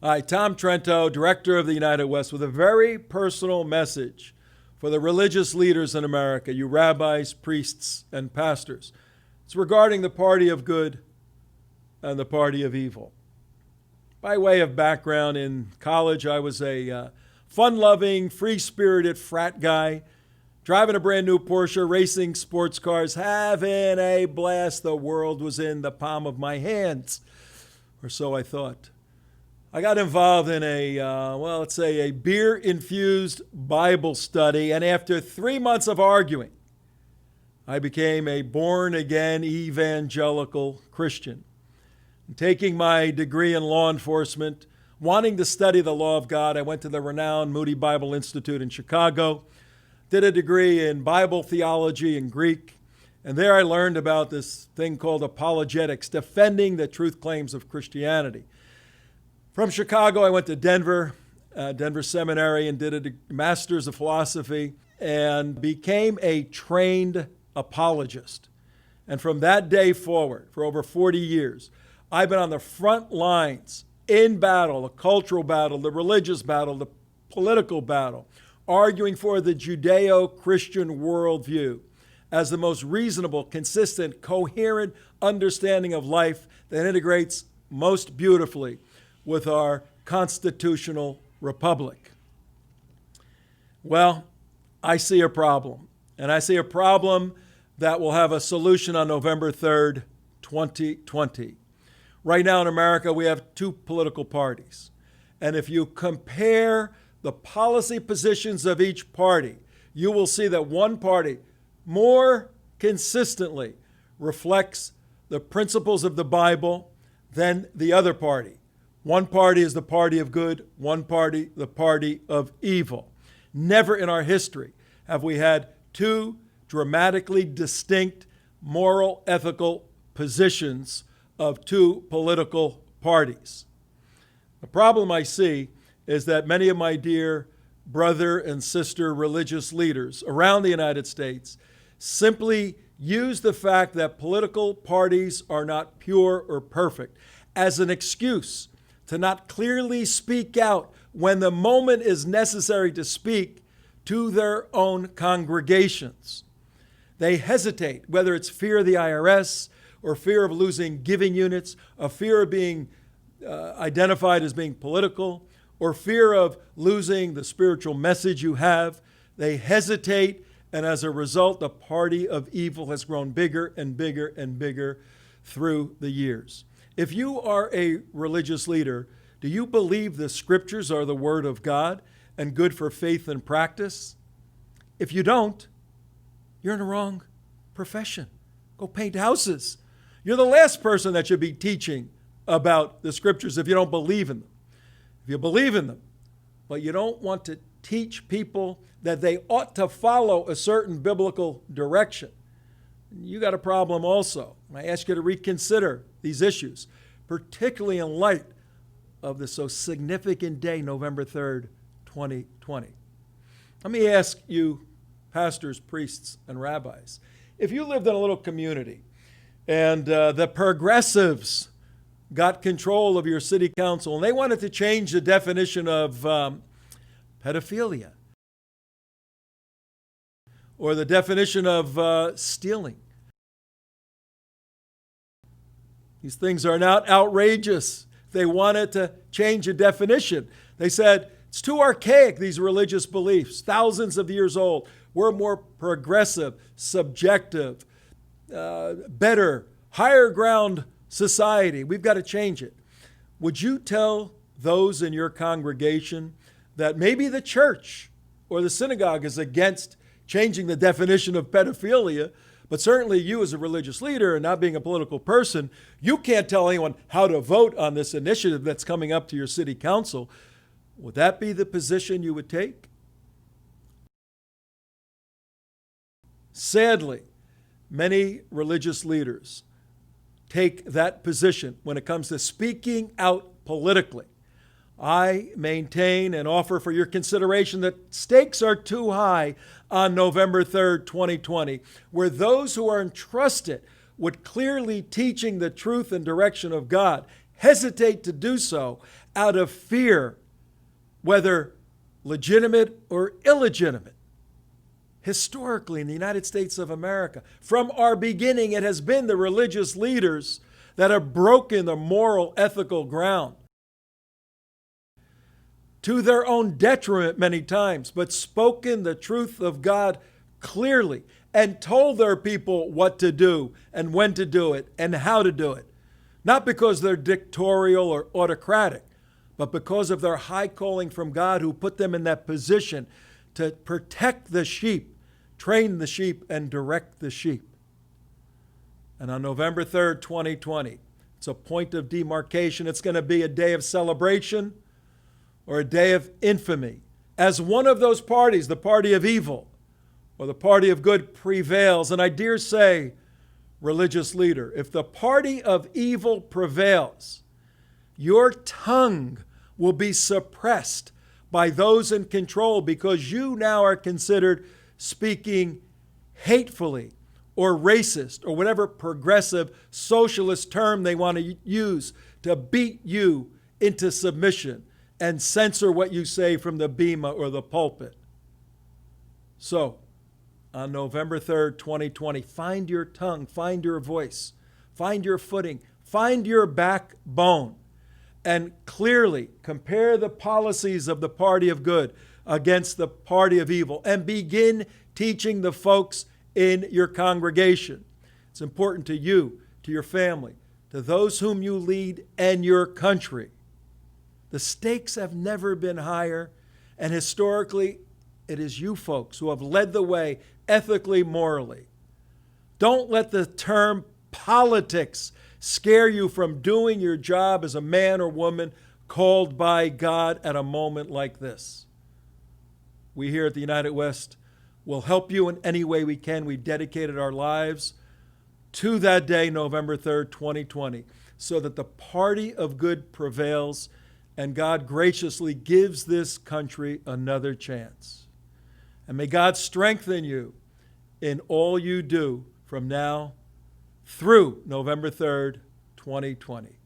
Hi, Tom Trento, Director of the United West, with a very personal message for the religious leaders in America, you rabbis, priests, and pastors. It's regarding the party of good and the party of evil. By way of background, in college, I was a fun-loving, free-spirited frat guy, driving a brand new Porsche, racing sports cars, having a blast. The world was in the palm of my hands, or so I thought. I got involved in a beer-infused Bible study, and after 3 months of arguing, I became a born-again evangelical Christian. Taking my degree in law enforcement, wanting to study the law of God, I went to the renowned Moody Bible Institute in Chicago, did a degree in Bible theology and Greek, and there I learned about this thing called apologetics, defending the truth claims of Christianity. From Chicago, I went to Denver Seminary, and did a master's of philosophy and became a trained apologist. And from that day forward, for over 40 years, I've been on the front lines in battle, the cultural battle, the religious battle, the political battle, arguing for the Judeo-Christian worldview as the most reasonable, consistent, coherent understanding of life that integrates most beautifully with our constitutional republic. Well, I see a problem, and I see a problem that will have a solution on November 3rd, 2020. Right now in America, we have two political parties, and if you compare the policy positions of each party, you will see that one party more consistently reflects the principles of the Bible than the other party. One party is the party of good, one party the party of evil. Never in our history have we had two dramatically distinct moral, ethical positions of two political parties. The problem I see is that many of my dear brother and sister religious leaders around the United States simply use the fact that political parties are not pure or perfect as an excuse to not clearly speak out when the moment is necessary to speak to their own congregations. They hesitate, whether it's fear of the IRS or fear of losing giving units, or fear of being identified as being political, or fear of losing the spiritual message you have. They hesitate, and as a result, the party of evil has grown bigger and bigger and bigger through the years. If you are a religious leader, do you believe the scriptures are the word of God and good for faith and practice? If you don't, you're in the wrong profession. Go paint houses. You're the last person that should be teaching about the scriptures if you don't believe in them. If you believe in them, but you don't want to teach people that they ought to follow a certain biblical direction, you got a problem also. I ask you to reconsider these issues, particularly in light of the so significant day, November 3rd, 2020. Let me ask you, pastors, priests, and rabbis, if you lived in a little community and the progressives got control of your city council and they wanted to change the definition of pedophilia, or the definition of stealing. These things are not outrageous. They wanted to change a definition. They said, it's too archaic, these religious beliefs, thousands of years old. We're more progressive, subjective, better, higher ground society. We've got to change it. Would you tell those in your congregation that maybe the church or the synagogue is against changing the definition of pedophilia, but certainly you as a religious leader and not being a political person, you can't tell anyone how to vote on this initiative that's coming up to your city council? Would that be the position you would take? Sadly, many religious leaders take that position when it comes to speaking out politically. I maintain and offer for your consideration that stakes are too high on November 3rd, 2020, where those who are entrusted with clearly teaching the truth and direction of God hesitate to do so out of fear, whether legitimate or illegitimate. Historically, in the United States of America, from our beginning, it has been the religious leaders that have broken the moral, ethical ground to their own detriment many times, but spoken the truth of God clearly and told their people what to do and when to do it and how to do it. Not because they're dictatorial or autocratic, but because of their high calling from God who put them in that position to protect the sheep, train the sheep, and direct the sheep. And on November 3rd, 2020, it's a point of demarcation. It's going to be a day of celebration or a day of infamy. As one of those parties, the party of evil or the party of good, prevails, and I dare say, religious leader, if the party of evil prevails, your tongue will be suppressed by those in control because you now are considered speaking hatefully or racist or whatever progressive socialist term they want to use to beat you into submission and censor what you say from the bema or the pulpit. So, on November 3rd, 2020, find your tongue, find your voice, find your footing, find your backbone, and clearly compare the policies of the party of good against the party of evil, and begin teaching the folks in your congregation. It's important to you, to your family, to those whom you lead, and your country. The stakes have never been higher, and historically, it is you folks who have led the way ethically, morally. Don't let the term politics scare you from doing your job as a man or woman called by God at a moment like this. We here at the United West will help you in any way we can. We dedicated our lives to that day, November 3rd, 2020, so that the party of good prevails and God graciously gives this country another chance. And may God strengthen you in all you do from now through November 3rd, 2020.